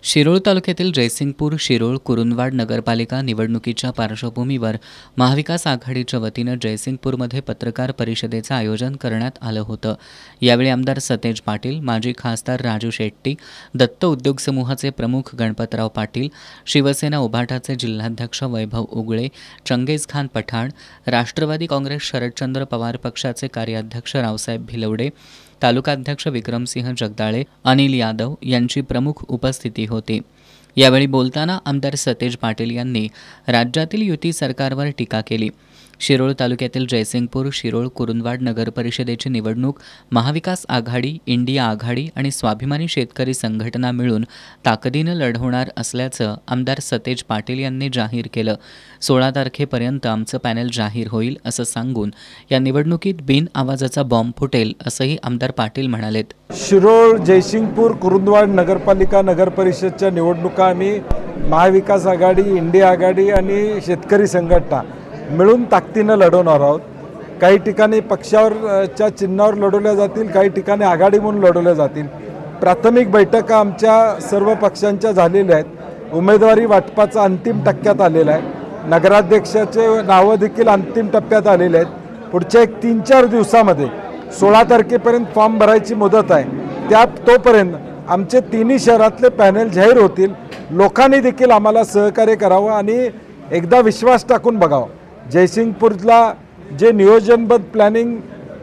शिरोळ तालुक्यातील जयसिंगपूर, शिरोळ, कुरुंदवाड नगरपालिका निवडणुकीच्या पार्श्वभूमीवर महाविकास आघाडीच्या वतीनं जयसिंगपूरमध्ये पत्रकार परिषदेचं आयोजन करण्यात आलं होतं। यावेळी आमदार सतेज पाटील, माजी खासदार राजू शेट्टी, दत्त उद्योग समूहाचे प्रमुख गणपतराव पाटील, शिवसेना उभाटाचे जिल्हाध्यक्ष वैभव उगळे, चंगेज खान पठाण, राष्ट्रवादी काँग्रेस शरदचंद्र पवार पक्षाचे कार्याध्यक्ष रावसाहेब भिलवडे, तालुकाध्यक्ष विक्रमसिंह जगदाळे, अनिल यादव यांची प्रमुख उपस्थिती होती। यावेळी बोलताना आमदार सतेज पाटील यांनी राज्यातील युती सरकारवर टीका केली। शिरोळ तालुक्यातील जयसिंगपूर, शिरोळ, कुरुंदवाड नगरपरिषदेची निवडणूक महाविकास आघाडी, इंडिया आघाडी आणि स्वाभिमानी शेतकरी संघटना मिळून ताकदीनं लढवणार असल्याचं आमदार सतेज पाटील यांनी जाहीर केलं। 16 तारखेपर्यंत आमचं पॅनेल जाहीर होईल असं सांगून या निवडणुकीत बिन आवाजाचा बॉम्ब फुटेल असंही आमदार पाटील म्हणालेत। शिरोळ, जयसिंगपूर, कुरुंदवाड नगरपालिका नगरपरिषदच्या निवडणुका आम्ही महाविकास आघाडी, इंडिया आघाडी आणि शेतकरी संघटना मिळून ताकदीनं लढवणार आहोत। काही ठिकाणी पक्षावरच्या चिन्हावर लढवल्या जातील, काही ठिकाणी आघाडी म्हणून लढवल्या जातील। प्राथमिक बैठका आमच्या सर्व पक्षांच्या झालेल्या आहेत। उमेदवारी वाटपाचा अंतिम टप्प्यात आलेला आहे। नगराध्यक्षाचे नावं देखील अंतिम टप्प्यात आलेले आहेत। पुढच्या 3-4 दिवसामध्ये 16 तारखेपर्यंत फॉर्म भरायची मुदत आहे। तोपर्यंत आमचे तिन्ही शहरातले पॅनल जाहीर होतील। लोकांनी देखील आम्हाला सहकार्य करावं आणि एकदा विश्वास टाकून बघावं। जयसिंगपूरला जे नियोजनबद्ध प्लॅनिंग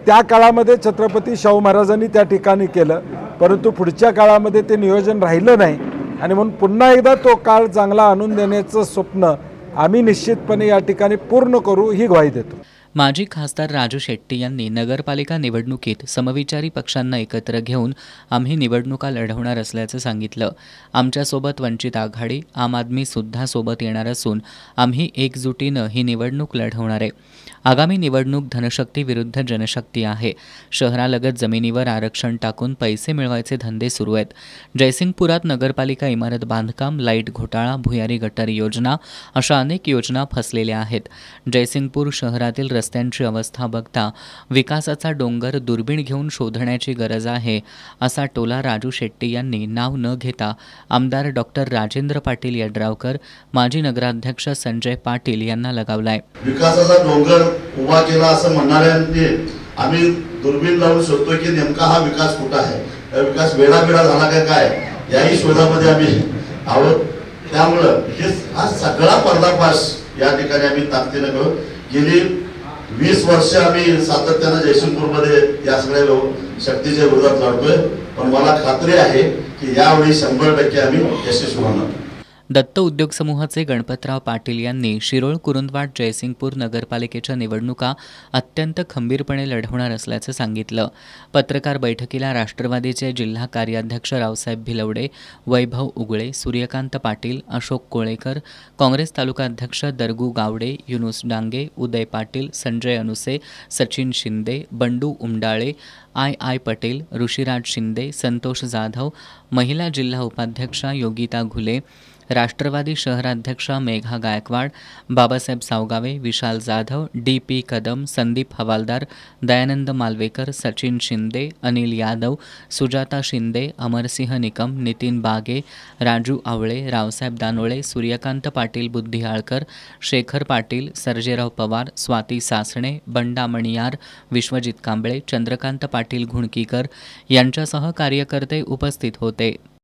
त्या काळामध्ये छत्रपती शाहू महाराजांनी त्या ठिकाणी केलं, परंतु पुढच्या काळामध्ये ते नियोजन राहिलं नाही आणि म्हणून पुन्हा एकदा तो काळ चांगला आणून देण्याचं स्वप्न आम्ही निश्चितपणे या ठिकाणी पूर्ण करू ही ग्वाही देतो। माजी खासदार राजू शेट्टी यांनी नगरपालिका निवडणुकीत समविचारी पक्षांना एकत्र घेऊन आम्ही निवडणुका लढवणार असल्याचं सांगितलं। आमच्यासोबत वंचित आघाडी, आम आदमी सुद्धा सोबत येणार असून आम्ही एकजुटीनं ही निवडणूक लढवणार आहे। आगामी निवडणूक धनशक्ती विरुद्ध जनशक्ती आहे। शहरालगत जमिनीवर आरक्षण टाकून पैसे मिळवायचे धंदे सुरू आहेत। जयसिंगपुरात नगरपालिका इमारत बांधकाम, लाईट घोटाळा, भुयारी गटारी योजना अशा अनेक योजना फसलेल्या आहेत। जयसिंगपूर शहरातील रस्त्यांची अवस्था बघता विकासाचा डोंगर दुर्बीण घेऊन शोधण्याची गरज आहे असा टोला राजू शेट्टी यांनी नाव न घेता आमदार डॉक्टर राजेंद्र पाटील यड्रावकर, माजी नगराध्यक्ष संजय पाटील यांना लगावलाय। विकासाचा डोंगर उभा केला असं म्हणणाऱ्यांनी आम्ही दुर्बीण लावून शोधतोय की नेमका हा विकास कुठं आहे, विकास वेळावेळा झाला का काय याही शोधामध्ये आम्ही आहोत। त्यामुळं हा सगळा पर्दाफाश या ठिकाणी आम्ही ताकदीने करू। गेली 20 वर्ष आम्ही सातत्यानं जयसिंगपूरमध्ये या सगळ्या शक्तीच्या विरोधात लढतोय, पण मला खात्री आहे की यावेळी 100% आम्ही यशस्वी होणार। दत्त उद्योग समूहाचे गणपतराव पाटील यांनी शिरोळ, कुरुंदवाड, जयसिंगपूर नगरपालिकेच्या निवडणुका अत्यंत खंबीरपणे लढवणार असल्याचं सांगितलं। पत्रकार बैठकीला राष्ट्रवादीचे जिल्हा कार्याध्यक्ष रावसाहेब भिलवडे, वैभव उगळे, सूर्यकांत पाटील, अशोक कोळेकर, काँग्रेस तालुकाध्यक्ष दरगू गावडे, युनुस डांगे, उदय पाटील, संजय अनुसे, सचिन शिंदे, बंडू उमडाळे, आय पटेल, ऋषिराज शिंदे, संतोष जाधव, महिला जिल्हा उपाध्यक्षा योगिता घुले, राष्ट्रवादी शहराध्यक्ष मेघा गायकवाड, बाबासाहेब सावगावे, विशाल जाधव, DP कदम, संदीप हवालदार, दयानंद मालवेकर, सचिन शिंदे, अनिल यादव, सुजाता शिंदे, अमरसिंह निकम, नितीन बागे, राजू आवळे, रावसाहेब दानोळे, सूर्यकांत पाटील बुद्धिआळकर, शेखर पाटील, सर्जेराव पवार, स्वाती सासणे, बंडा मणियार, विश्वजित कांबळे, चंद्रकांत पाटील घुणकीकर यांच्यासह कार्यकर्ते उपस्थित होते।